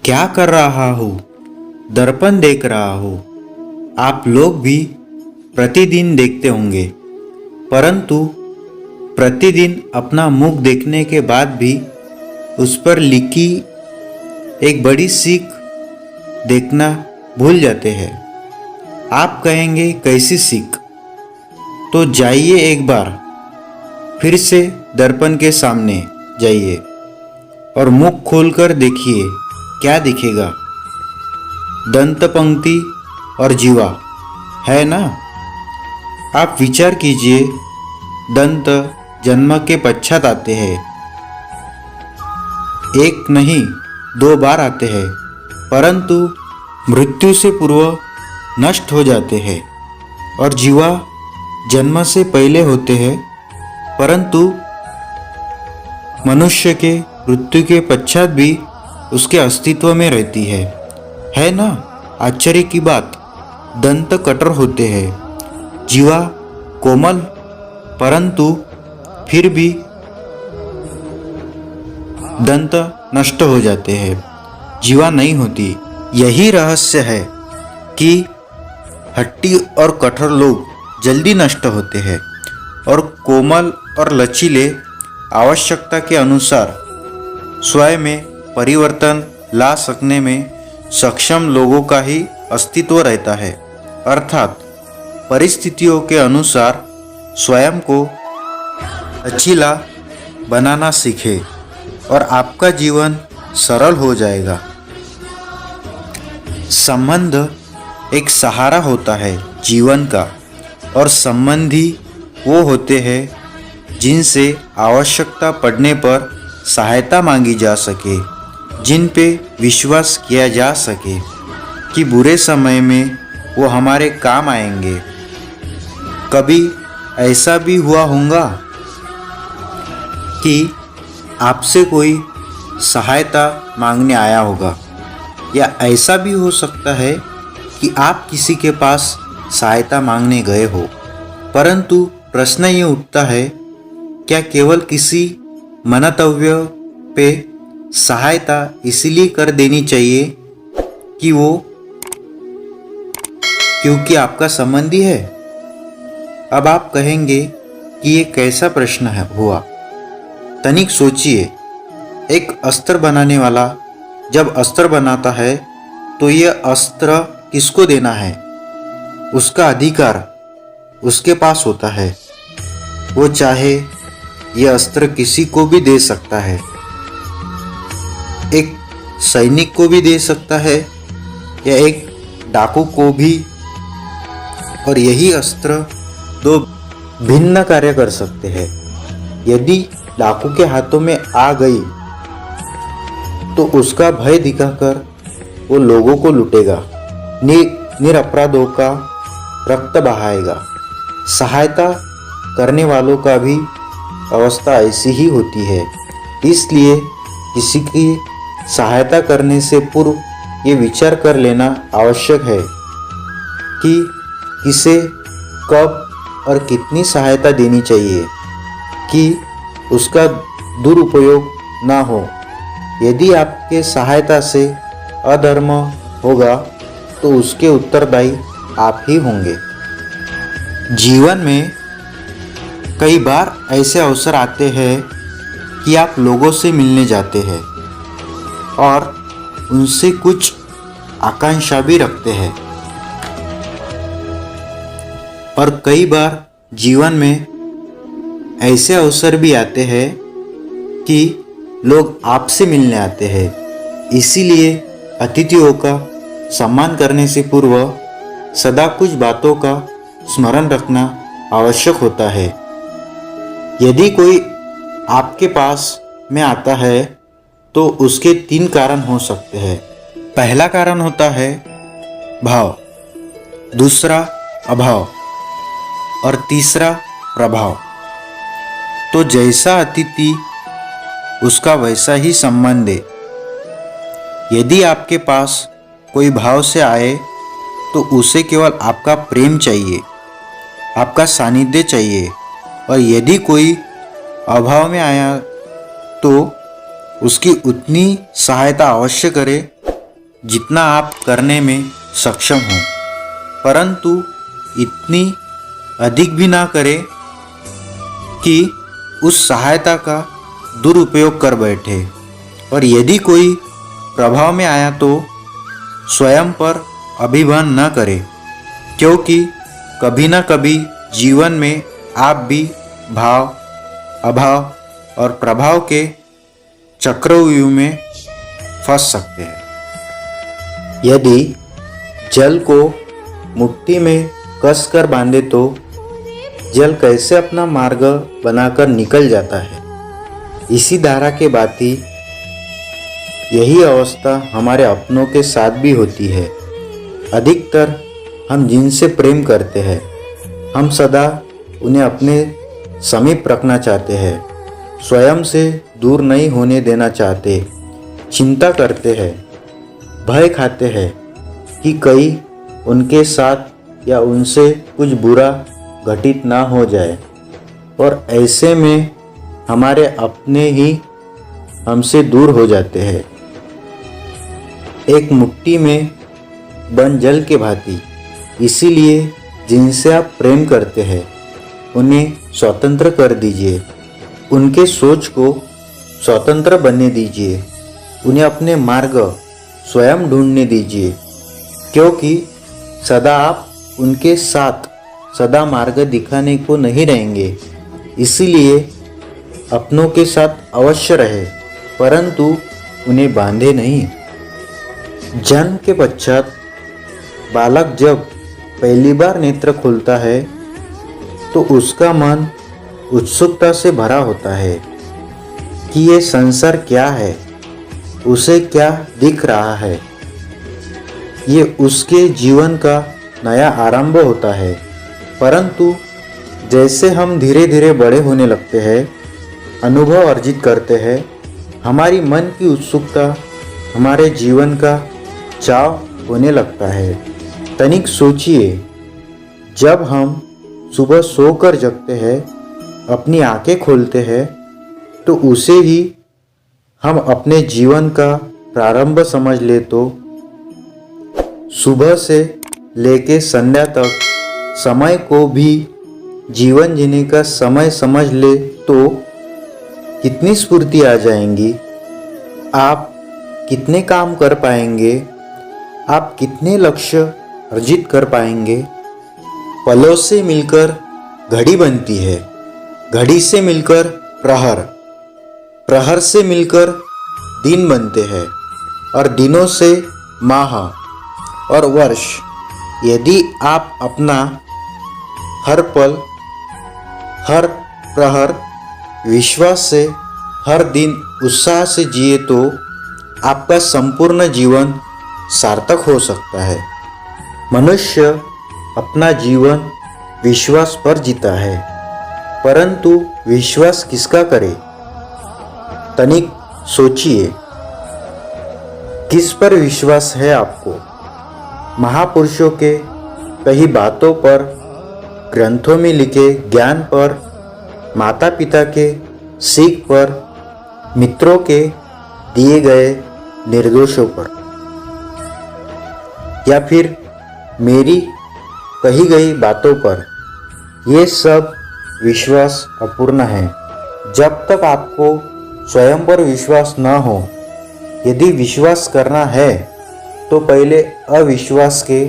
क्या कर रहा हूँ? दर्पण देख रहा हूँ। आप लोग भी प्रतिदिन देखते होंगे, परंतु प्रतिदिन अपना मुख देखने के बाद भी उस पर लिखी एक बड़ी सीख देखना भूल जाते हैं। आप कहेंगे कैसी सीख? तो जाइए एक बार फिर से दर्पण के सामने जाइए और मुख खोलकर देखिए क्या दिखेगा। दंत पंक्ति और जीवा है ना। आप विचार कीजिए, दंत जन्म के पश्चात आते हैं, एक नहीं 2 बार आते हैं, परंतु मृत्यु से पूर्व नष्ट हो जाते हैं। और जीवा जन्म से पहले होते हैं, परंतु मनुष्य के मृत्यु के पश्चात भी उसके अस्तित्व में रहती है ना। आश्चर्य की बात, दंत कठोर होते हैं, जीवा कोमल, परंतु फिर भी दंत नष्ट हो जाते हैं, जीवा नहीं होती। यही रहस्य है कि हट्टी और कठोर लोग जल्दी नष्ट होते हैं और कोमल और लचीले आवश्यकता के अनुसार स्वयं में परिवर्तन ला सकने में सक्षम लोगों का ही अस्तित्व रहता है। अर्थात परिस्थितियों के अनुसार स्वयं को लचीला बनाना सीखे और आपका जीवन सरल हो जाएगा। संबंध एक सहारा होता है जीवन का, और संबंधी वो होते हैं जिनसे आवश्यकता पड़ने पर सहायता मांगी जा सके, जिन पे विश्वास किया जा सके कि बुरे समय में वो हमारे काम आएंगे। कभी ऐसा भी हुआ होगा कि आपसे कोई सहायता मांगने आया होगा, या ऐसा भी हो सकता है कि आप किसी के पास सहायता मांगने गए हो, परंतु प्रश्न ये उठता है, क्या केवल किसी मनतव्य पे सहायता इसलिए कर देनी चाहिए कि वो क्योंकि आपका संबंधी है? अब आप कहेंगे कि ये कैसा प्रश्न है हुआ। तनिक सोचिए, एक अस्त्र बनाने वाला जब अस्त्र बनाता है तो यह अस्त्र किसको देना है? उसका अधिकार उसके पास होता है। वो चाहे यह अस्त्र किसी को भी दे सकता है, एक सैनिक को भी दे सकता है या एक डाकू को भी, और यही अस्त्र 2 भिन्न कार्य कर सकते हैं। यदि डाकू के हाथों में आ गई तो उसका भय दिखाकर वो लोगों को लूटेगा, निरपराधों का रक्त बहाएगा। सहायता करने वालों का भी अवस्था ऐसी ही होती है। इसलिए किसी की सहायता करने से पूर्व ये विचार कर लेना आवश्यक है कि किसे कब और कितनी सहायता देनी चाहिए कि उसका दुरुपयोग ना हो। यदि आपके सहायता से अधर्म होगा तो उसके उत्तरदायी आप ही होंगे। जीवन में कई बार ऐसे अवसर आते हैं कि आप लोगों से मिलने जाते हैं और उनसे कुछ आकांक्षा भी रखते हैं, और कई बार जीवन में ऐसे अवसर भी आते हैं कि लोग आपसे मिलने आते हैं। इसीलिए अतिथियों का सम्मान करने से पूर्व सदा कुछ बातों का स्मरण रखना आवश्यक होता है। यदि कोई आपके पास में आता है तो उसके 3 कारण हो सकते हैं। पहला कारण होता है भाव, दूसरा अभाव और तीसरा प्रभाव। तो जैसा अतिथि उसका वैसा ही संबंध है। यदि आपके पास कोई भाव से आए तो उसे केवल आपका प्रेम चाहिए, आपका सानिध्य चाहिए, और यदि कोई अभाव में आया तो उसकी उतनी सहायता अवश्य करे जितना आप करने में सक्षम हो, परंतु इतनी अधिक भी ना करें कि उस सहायता का दुरुपयोग कर बैठे। और यदि कोई प्रभाव में आया तो स्वयं पर अभिमान न करें, क्योंकि कभी ना कभी जीवन में आप भी भाव, अभाव और प्रभाव के चक्रव्यूह में फंस सकते हैं। यदि जल को मुट्ठी में कसकर बांधे तो जल कैसे अपना मार्ग बनाकर निकल जाता है। इसी धारा के भांति यही अवस्था हमारे अपनों के साथ भी होती है। अधिकतर हम जिनसे प्रेम करते हैं, हम सदा उन्हें अपने समीप रखना चाहते हैं, स्वयं से दूर नहीं होने देना चाहते, चिंता करते हैं, भय खाते हैं कि कहीं उनके साथ या उनसे कुछ बुरा घटित ना हो जाए। और ऐसे में हमारे अपने ही हमसे दूर हो जाते हैं। एक मुट्ठी में बंद जल के भांति। इसीलिए जिनसे आप प्रेम करते हैं उन्हें स्वतंत्र कर दीजिए, उनके सोच को स्वतंत्र बनने दीजिए, उन्हें अपने मार्ग स्वयं ढूंढने दीजिए, क्योंकि सदा आप उनके साथ सदा मार्ग दिखाने को नहीं रहेंगे। इसीलिए अपनों के साथ अवश्य रहे, परंतु उन्हें बांधे नहीं। जन्म के पश्चात बालक जब पहली बार नेत्र खोलता है तो उसका मन उत्सुकता से भरा होता है कि ये संसार क्या है, उसे क्या दिख रहा है। ये उसके जीवन का नया आरंभ होता है। परंतु जैसे हम धीरे धीरे बड़े होने लगते हैं, अनुभव अर्जित करते हैं, हमारी मन की उत्सुकता हमारे जीवन का चाव होने लगता है। तनिक सोचिए, जब हम सुबह सोकर जगते हैं, अपनी आंखें खोलते हैं, तो उसे ही हम अपने जीवन का प्रारंभ समझ ले तो सुबह से लेके संध्या तक समय को भी जीवन जीने का समय समझ ले तो कितनी स्फूर्ति आ जाएंगी। आप कितने काम कर पाएंगे, आप कितने लक्ष्य अर्जित कर पाएंगे। पलों से मिलकर घड़ी बनती है, घड़ी से मिलकर प्रहर, प्रहर से मिलकर दिन बनते हैं, और दिनों से माह और वर्ष। यदि आप अपना हर पल, हर प्रहर विश्वास से, हर दिन उत्साह से जिए तो आपका संपूर्ण जीवन सार्थक हो सकता है। मनुष्य अपना जीवन विश्वास पर जीता है, परंतु विश्वास किसका करे? तनिक सोचिए, किस पर विश्वास है आपको? महापुरुषों के कई बातों पर, ग्रंथों में लिखे ज्ञान पर, माता पिता के सीख पर, मित्रों के दिए गए निर्देशों पर, या फिर मेरी कही गई बातों पर? ये सब विश्वास अपूर्ण है। जब तक आपको स्वयं पर विश्वास न हो, यदि विश्वास करना है तो पहले अविश्वास के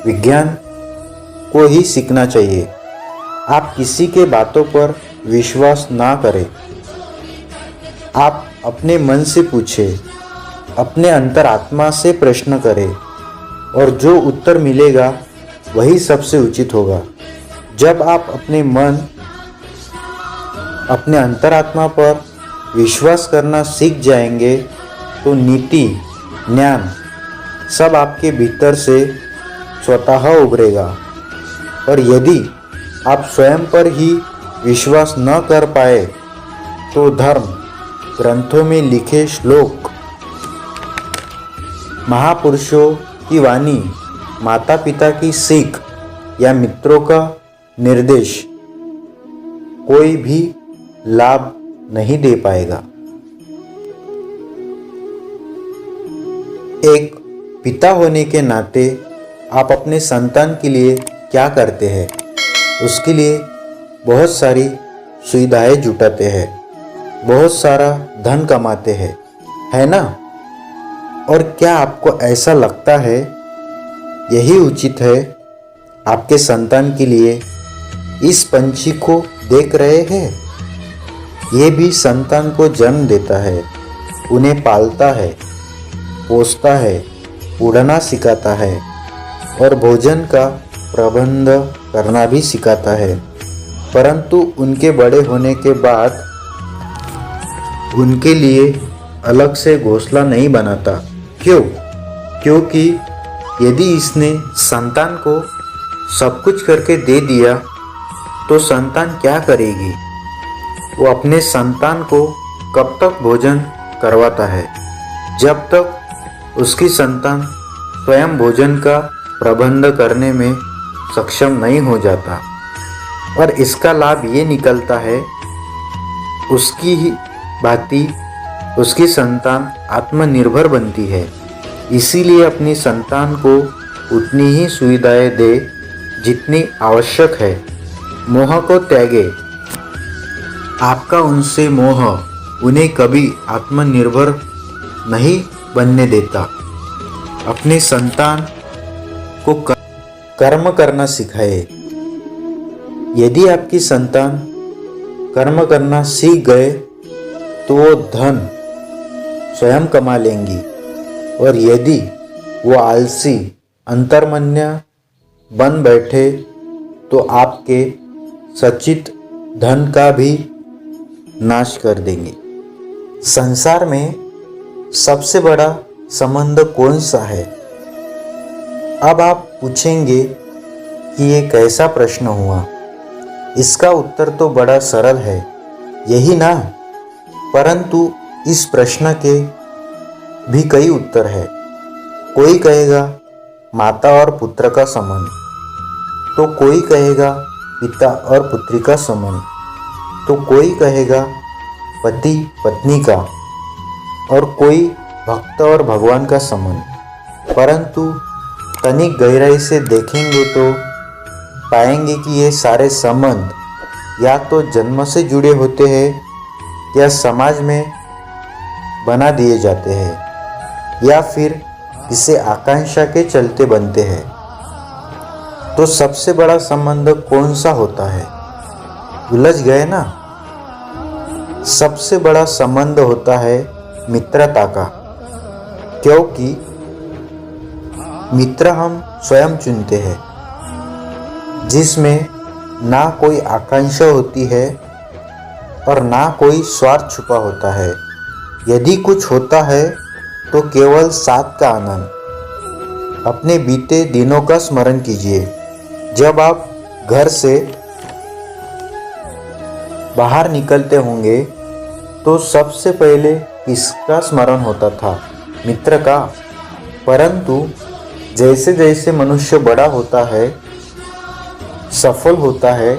विज्ञान को ही सीखना चाहिए। आप किसी के बातों पर विश्वास ना करें। आप अपने मन से पूछें, अपने अंतरात्मा से प्रश्न करें, और जो उत्तर मिलेगा वही सबसे उचित होगा। जब आप अपने मन, अपने अंतरात्मा पर विश्वास करना सीख जाएंगे तो नीति, ज्ञान सब आपके भीतर से स्वतः उभरेगा। और यदि आप स्वयं पर ही विश्वास न कर पाए तो धर्म ग्रंथों में लिखे श्लोक, महापुरुषों की वाणी, माता पिता की सीख या मित्रों का निर्देश कोई भी लाभ नहीं दे पाएगा। एक पिता होने के नाते आप अपने संतान के लिए क्या करते हैं? उसके लिए बहुत सारी सुविधाएं जुटाते हैं, बहुत सारा धन कमाते हैं, है ना? और क्या आपको ऐसा लगता है यही उचित है आपके संतान के लिए इस पंछी को देख रहे हैं? ये भी संतान को जन्म देता है, उन्हें पालता है, पोसता है, उड़ना सिखाता है और भोजन का प्रबंध करना भी सिखाता है, परंतु उनके बड़े होने के बाद उनके लिए अलग से घोंसला नहीं बनाता। क्यों? क्योंकि यदि इसने संतान को सब कुछ करके दे दिया तो संतान क्या करेगी? वो अपने संतान को कब तक भोजन करवाता है? जब तक उसकी संतान स्वयं भोजन का प्रबंध करने में सक्षम नहीं हो जाता। और इसका लाभ ये निकलता है उसकी ही भांति उसकी संतान आत्मनिर्भर बनती है। इसीलिए अपनी संतान को उतनी ही सुविधाएं दे जितनी आवश्यक है। मोह को त्यागे। आपका उनसे मोह उन्हें कभी आत्मनिर्भर नहीं बनने देता। अपने संतान को कर्म करना सिखाए। यदि आपकी संतान कर्म करना सीख गए तो वो धन स्वयं कमा लेंगी, और यदि वो आलसी अंतर्मन्य बन बैठे तो आपके सचित धन का भी नाश कर देंगे। संसार में सबसे बड़ा संबंध कौन सा है? अब आप पूछेंगे कि ये कैसा प्रश्न हुआ? इसका उत्तर तो बड़ा सरल है, यही ना? परंतु इस प्रश्न के भी कई उत्तर है। कोई कहेगा माता और पुत्र का संबंध, तो कोई कहेगा पिता और पुत्री का संबंध, तो कोई कहेगा पति पत्नी का, और कोई भक्त और भगवान का संबंध। परंतु तनिक गहराई से देखेंगे तो पाएंगे कि ये सारे संबंध या तो जन्म से जुड़े होते हैं या समाज में बना दिए जाते हैं, या फिर किसी आकांक्षा के चलते बनते हैं। तो सबसे बड़ा संबंध कौन सा होता है? उलझ गए ना? सबसे बड़ा संबंध होता है मित्रता का, क्योंकि मित्र हम स्वयं चुनते हैं, जिसमें ना कोई आकांक्षा होती है और ना कोई स्वार्थ छुपा होता है। यदि कुछ होता है तो केवल साथ का आनंद। अपने बीते दिनों का स्मरण कीजिए। जब आप घर से बाहर निकलते होंगे तो सबसे पहले किसका स्मरण होता था? मित्र का। परंतु जैसे जैसे मनुष्य बड़ा होता है, सफल होता है,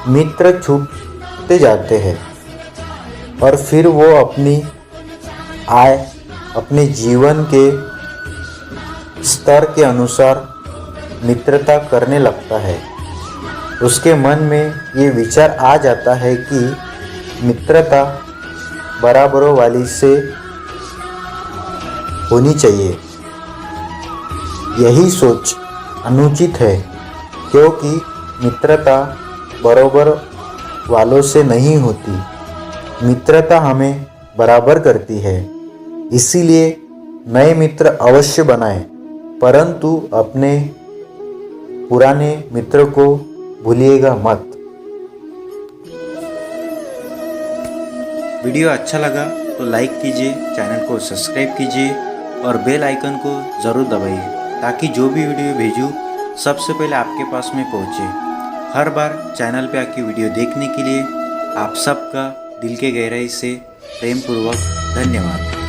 मित्र छूटते जाते हैं और फिर वो अपनी आय, अपने जीवन के स्तर के अनुसार मित्रता करने लगता है। उसके मन में ये विचार आ जाता है कि मित्रता बराबरों वाली से होनी चाहिए। यही सोच अनुचित है, क्योंकि मित्रता बराबर वालों से नहीं होती। मित्रता हमें बराबर करती है। इसीलिए नए मित्र अवश्य बनाएं, परंतु अपने पुराने मित्र को भूलिएगा मत। वीडियो अच्छा लगा तो लाइक कीजिए, चैनल को सब्सक्राइब कीजिए और बेल आइकन को ज़रूर दबाइए, ताकि जो भी वीडियो भेजूँ सबसे पहले आपके पास में पहुँचे। हर बार चैनल पे आके वीडियो देखने के लिए आप सबका दिल के गहराई से प्रेमपूर्वक धन्यवाद।